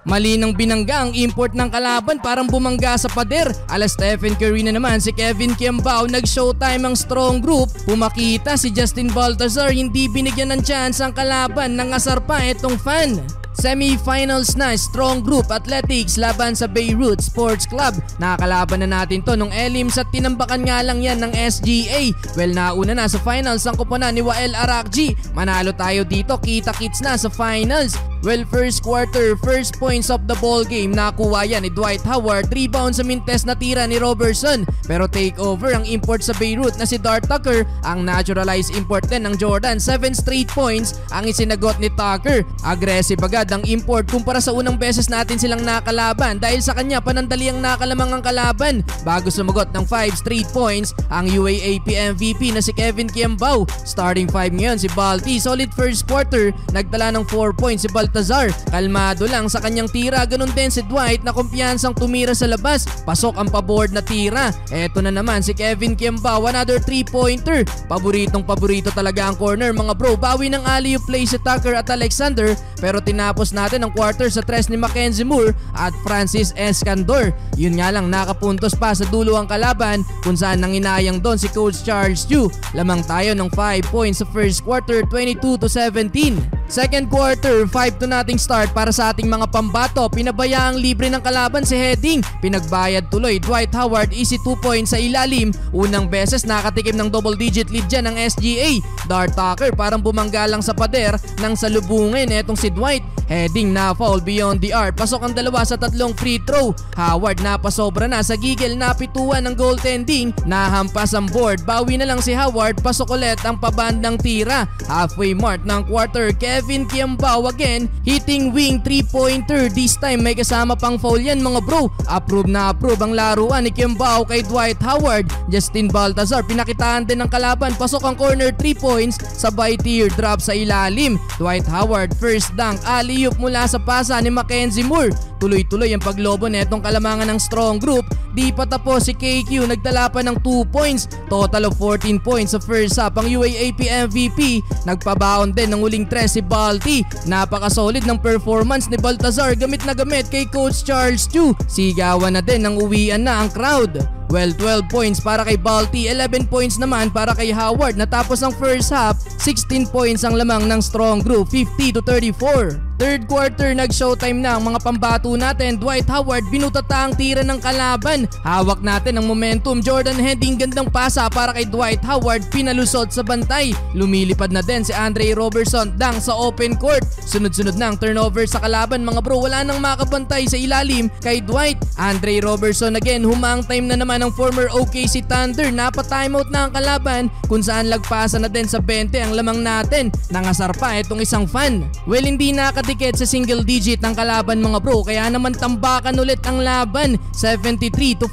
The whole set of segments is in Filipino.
Mali ng binangga ang import ng kalaban, parang bumangga sa pader. Ala Stephen Curry na naman si Kevin Kiambao, nag-showtime ang strong group. Pumakita si Justin Baltazar, hindi binigyan ng chance ang kalaban, nangasar pa itong fan. Semi-finals na, strong group athletics laban sa Beirut Sports Club. Nakakalaban na natin to nung Elims at tinambakan nga lang yan ng SGA. Well, nauna na sa finals ang koponan ni Wael Arakji. Manalo tayo dito, kita-kits na sa finals. Well, first quarter, first points of the ball game, nakuha yan ni Dwight Howard. Rebound sa mintes na tira ni Robertson. Pero takeover ang import sa Beirut na si Dart Tucker. Ang naturalized import din ng Jordan. 7 straight points ang isinagot ni Tucker. Aggressive agad ang import kumpara sa unang beses natin silang nakalaban. Dahil sa kanya, panandali ang nakalamang ang kalaban. Bago sumagot ng 5 straight points, ang UAAP MVP na si Kevin Kiambao. Starting 5 ngayon si Balti. Solid first quarter, nagtala ng 4 points si Baltazar. Kalmado lang sa kanyang tira. Ganun din si Dwight na kumpiyansang tumira sa labas. Pasok ang paboard na tira. Eto na naman si Kevin Kiambao, another 3-pointer. Paborito talaga ang corner mga bro. Bawi ng alley-oop play si Tucker at Alexander. Pero tinapos natin ang quarter sa tres ni Mackenzie Moore at Francis Escandor. Yun nga lang, nakapuntos pa sa dulo ang kalaban kung saan nanginayang doon si Coach Charles Chu. Lamang tayo ng 5 points sa first quarter, 22-17. Second quarter, 5 to nating start para sa ating mga pambato. Pinabayaang libre ng kalaban si Heading. Pinagbayad tuloy Dwight Howard, easy 2 points sa ilalim. Unang beses nakatikim ng double digit lead dyan ng SGA. Dart Tucker parang bumangga lang sa pader nang salubungin etong si Dwight. Heading na foul beyond the arc. Pasok ang dalawa sa tatlong free throw. Howard napasobra na sa gigil, napituan ng goaltending. Nahampas ang board. Bawi na lang si Howard. Pasok ulit ang pabandang tira. Halfway mark ng quarter. Kevin Kiambao again. Hitting wing 3-pointer. This time may kasama pang foul yan mga bro. Approve na approve ang laruan ni Kiambao kay Dwight Howard. Justin Baltazar pinakitaan din ng kalaban. Pasok ang corner 3 points. Sabay teardrop sa ilalim. Dwight Howard first dunk. Alley-oop mula sa pasa ni Mackenzie Moore. Tuloy-tuloy ang paglobo netong kalamangan ng strong group. Di pa tapos si KQ, nagdala pa ng 2 points. Total of 14 points sa first half. Ang UAAP MVP, nagpabaon din ng huling 3 si Balti. Napaka-solid ng performance ni Baltazar, gamit na gamit kay Coach Charles Chu. Sigawan na din ng uwian na ang crowd. Well, 12 points para kay Balti, 11 points naman para kay Howard. Natapos ang first half, 16 points ang lamang ng strong group, 50-34. Third quarter, nag-showtime na ang mga pambato natin. Dwight Howard, binutata ang tira ng kalaban. Hawak natin ang momentum. Jordan Heading, gandang pasa para kay Dwight Howard, pinalusot sa bantay. Lumilipad na din si Andre Robertson, dang sa open court. Sunod-sunod na ang turnover sa kalaban mga bro. Wala nang makabantay sa ilalim kay Dwight. Andre Robertson again, humang time na naman ng former OKC Thunder. Napa-timeout na ang kalaban kung saan lagpasan na din sa 20 ang lamang natin. Nangasar pa itong isang fan. Well, hindi nakadikit sa single digit ng kalaban mga bro, kaya naman tambakan ulit ang laban. 73-49,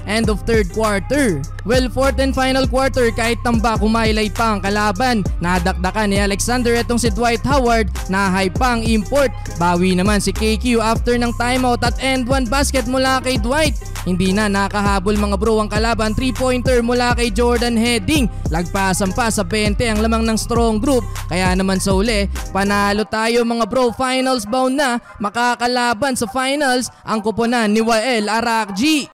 end of third quarter. Well, fourth and final quarter, kahit tambak, humighlight pa ang kalaban. Nadakdakan ni Alexander itong si Dwight Howard, na-high pa ang import. Bawi naman si KQ after ng timeout at end one basket mula kay Dwight. Hindi na nakahabol mga bro ang kalaban. 3-pointer mula kay Jordan Heading. Lagpasan pa sa 20 ang lamang ng strong group. Kaya naman sa uli, panalo tayo mga bro. Finals bound na. Makakalaban sa finals ang koponan ni Wael Arakji.